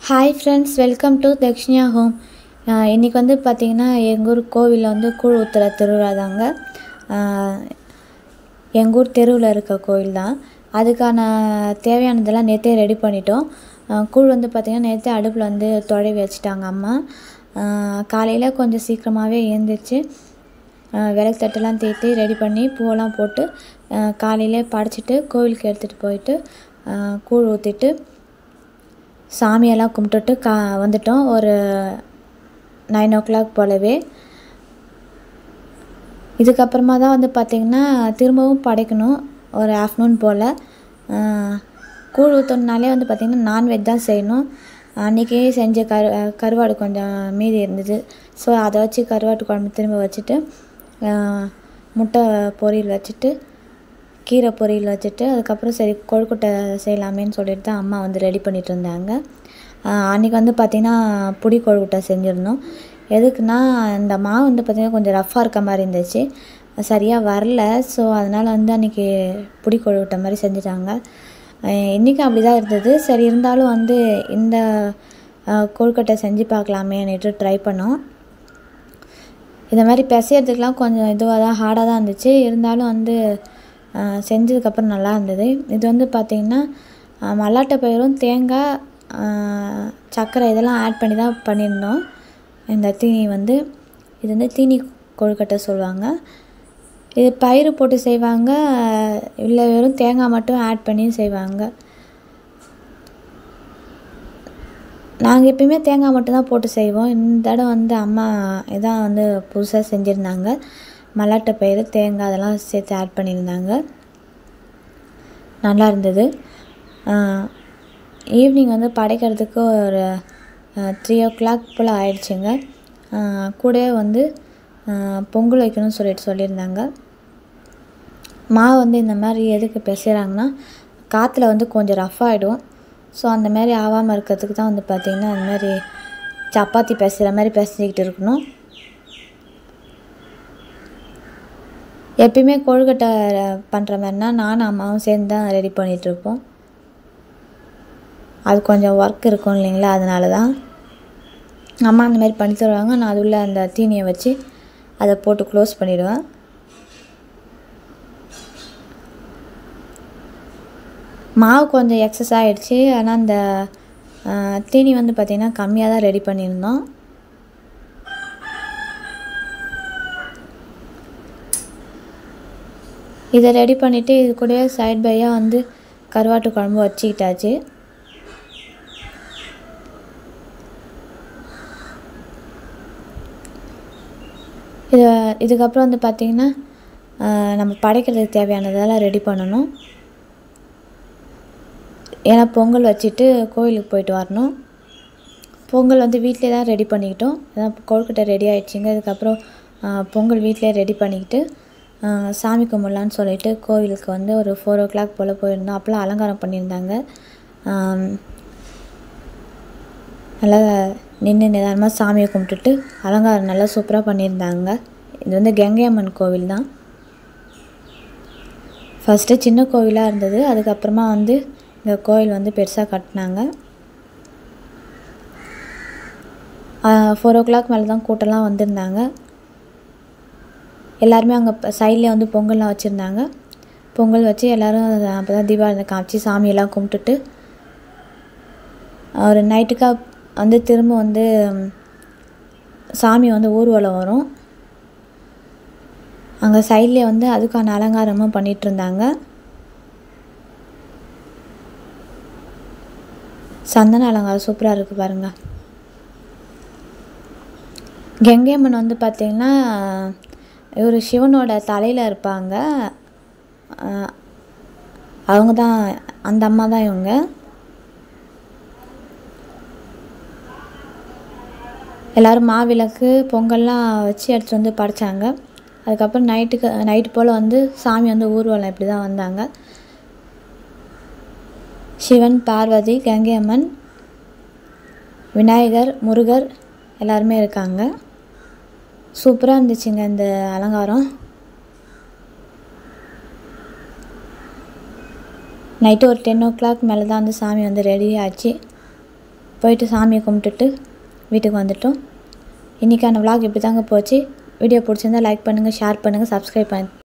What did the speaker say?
Hi friends, welcome to Dakshinya home. இன்றைக்கி வந்து பார்த்திங்கன்னா எங்கள் ஊர் கோவிலில் வந்து கூழ் ஊற்றுற திருவிழா தாங்க. எங்கள் ஊர் தெருவில் இருக்க கோவில் தான். அதுக்கான தேவையானதெல்லாம் நேற்றே ரெடி பண்ணிட்டோம். கூழ் வந்து பார்த்திங்கன்னா நேற்றே அடுப்பில் வந்து தொலைவி வச்சுட்டாங்க அம்மா. காலையில் கொஞ்சம் சீக்கிரமாகவே எழுந்திரிச்சு விளக்கு தட்டெல்லாம் தேய்த்து ரெடி பண்ணி பூவெல்லாம் போட்டு காலையிலே படைச்சிட்டு கோவிலுக்கு எடுத்துகிட்டு போயிட்டு கூழ் ஊற்றிட்டு சாமியெல்லாம் கும்பிட்டுட்டு வந்துட்டோம். ஒரு 9 o'clock போலவே. இதுக்கப்புறமா தான் வந்து பார்த்திங்கன்னா திரும்பவும் படைக்கணும். ஒரு ஆஃப்டர்நூன் போல் கூழ் ஊற்றணுனாலே வந்து பார்த்திங்கன்னா நான்வெஜ் தான் செய்யணும். அன்றைக்கே செஞ்ச கருவாடு கொஞ்சம் மீதி இருந்தது. ஸோ அதை வச்சு கருவாட்டு குழம்பு திரும்ப வச்சுட்டு முட்டை பொரியல் வச்சுட்டு கீரை பொரியல் வச்சுட்டு அதுக்கப்புறம் சரி கொழுக்கட்டை செய்யலாமேன்னு சொல்லிட்டு தான் அம்மா வந்து ரெடி பண்ணிகிட்டு இருந்தாங்க. அன்றைக்கி வந்து பார்த்திங்கன்னா புடி கொழுக்கட்டை செஞ்சுருந்தோம். எதுக்குன்னா இந்த மாவு வந்து பார்த்திங்கன்னா கொஞ்சம் ரஃப்பாக இருக்க மாதிரி இருந்துச்சு, சரியாக வரல. ஸோ அதனால் வந்து அன்றைக்கி புடி கொழுக்கட்டை மாதிரி செஞ்சுட்டாங்க. இன்றைக்கி அப்படி தான் இருந்தது. சரி இருந்தாலும் வந்து இந்த கொழுக்கட்டை செஞ்சு பார்க்கலாமேன்னுட்டு ட்ரை பண்ணோம். இந்த மாதிரி பிசையறதுக்கெலாம் கொஞ்சம் இதுவாக தான் ஹார்டாக தான் இருந்துச்சு. இருந்தாலும் வந்து செஞ்சதுக்கப்புறம் நல்லா இருந்தது. இது வந்து பார்த்திங்கன்னா மல்லாட்டை பயிரும் தேங்காய் சர்க்கரை இதெல்லாம் ஆட் பண்ணி தான் பண்ணியிருந்தோம். இந்த தீனி வந்து இது வந்து தீனி கொழுக்கட்டை சொல்லுவாங்க. இது பயிறு போட்டு செய்வாங்க, இல்லை வெறும் தேங்காய் மட்டும் ஆட் பண்ணி செய்வாங்க. நாங்கள் எப்பயுமே தேங்காய் மட்டும்தான் போட்டு செய்வோம். இந்த தடவை வந்து அம்மா இதான் வந்து புதுசாக செஞ்சுருந்தாங்க. மல்லாட்டை பயிறு தேங்காய் அதெல்லாம் சேர்த்து ஆட் பண்ணியிருந்தாங்க. நல்லா இருந்தது. ஈவினிங் வந்து படைக்கிறதுக்கு ஒரு 3 o'clock போல் ஆயிடுச்சுங்க. கூடவே வந்து பொங்கல் வைக்கணும்னு சொல்லியிருந்தாங்க. மாவு வந்து இந்த மாதிரி எதுக்கு பிசைகிறாங்கன்னா காற்றுல வந்து கொஞ்சம் ரஃப் ஆகிடும். ஸோ அந்த மாதிரி ஆகாமல் இருக்கிறதுக்கு தான் வந்து பார்த்திங்கன்னா அந்த மாதிரி சப்பாத்தி பிசைகிற மாதிரி பிசைஞ்சிக்கிட்டு இருக்கணும். எப்பயுமே கொழுக்கட்டை பண்ணுற மாதிரினா நானும் அம்மாவும் சேர்ந்து தான் ரெடி பண்ணிகிட்ருப்போம். அது கொஞ்சம் ஒர்க் இருக்கும் இல்லைங்களா, அதனால தான் அம்மா அந்த மாதிரி பண்ணி தருவாங்க. நான் அது உள்ள அந்த தீனியை வச்சு அதை போட்டு க்ளோஸ் பண்ணிவிடுவேன். மாவு கொஞ்சம் எக்ஸஸ் ஆகிடுச்சு. ஆனால் அந்த தீனி வந்து பார்த்திங்கன்னா கம்மியாக தான் ரெடி பண்ணியிருந்தோம். இதை ரெடி பண்ணிவிட்டு இது கூடவே சைட் பையாக வந்து கருவாட்டு குழம்பு வச்சுக்கிட்டாச்சு. இதுக்கப்புறம் வந்து பார்த்திங்கன்னா நம்ம படைக்கிறதுக்கு தேவையானதெல்லாம் ரெடி பண்ணணும். ஏன்னா பொங்கல் வச்சுட்டு கோவிலுக்கு போயிட்டு வரணும். பொங்கல் வந்து வீட்டிலே தான் ரெடி பண்ணிக்கிட்டோம். அதான் கொழுக்கட்டை ரெடி ஆகிடுச்சிங்க. இதுக்கப்புறம் பொங்கல் வீட்டிலே ரெடி பண்ணிக்கிட்டு சாமி கும்பிட்லான்னு சொல்லிட்டு கோவிலுக்கு வந்து ஒரு 4 o'clock போல் போயிருந்தோம். அப்போலாம் அலங்காரம் பண்ணியிருந்தாங்க. நல்லா நின்று நிதானமாக சாமியை கும்பிட்டுட்டு அலங்காரம் நல்லா சூப்பராக பண்ணியிருந்தாங்க. இது வந்து கங்கை அம்மன் கோவில் தான். ஃபஸ்ட்டு சின்ன கோவிலாக இருந்தது. அதுக்கப்புறமா வந்து இந்த கோவில் வந்து பெருசாக கட்டினாங்க. 4 o'clock மேலே தான் கூட்டம்லாம் வந்திருந்தாங்க. எல்லாருமே அங்கே சைட்லேயே வந்து பொங்கல்லாம் வச்சுருந்தாங்க. பொங்கல் வச்சு எல்லோரும் அப்போ தான் தீபாவளி காமிச்சு சாமியெல்லாம் கும்பிட்டுட்டு ஒரு நைட்டுக்காக வந்து திரும்ப வந்து சாமி வந்து ஊர்வலம் வரும். அங்கே சைட்லேயே வந்து அதுக்கான அலங்காரமும் பண்ணிகிட்டு இருந்தாங்க. சந்தன அலங்காரம் சூப்பராக இருக்குது பாருங்கள். கங்கை அம்மன் வந்து பார்த்திங்கன்னா இவர் சிவனோட தலையில் இருப்பாங்க. அவங்க தான், அந்த அம்மா தான் இவங்க. எல்லோரும் மாவிளக்கு பொங்கல்லாம் வச்சு எடுத்துகிட்டு வந்து படைச்சாங்க. அதுக்கப்புறம் நைட்டு போல் வந்து சாமி வந்து ஊர்வலம் இப்படி தான் வந்தாங்க. சிவன், பார்வதி, கங்கை அம்மன், விநாயகர், முருகர் எல்லாருமே இருக்காங்க. சூப்பராக இருந்துச்சுங்க இந்த அலங்காரம். நைட்டு ஒரு 10 o'clock மேலே தான் வந்து சாமி வந்து ரெடி ஆச்சு. போயிட்டு சாமியை கும்பிட்டுட்டு வீட்டுக்கு வந்துட்டோம். இன்றைக்கான vlog இப்படி தாங்க போச்சு. வீடியோ பிடிச்சிருந்தா லைக் பண்ணுங்கள், ஷேர் பண்ணுங்கள், சப்ஸ்கிரைப் பண்ணுங்கள்.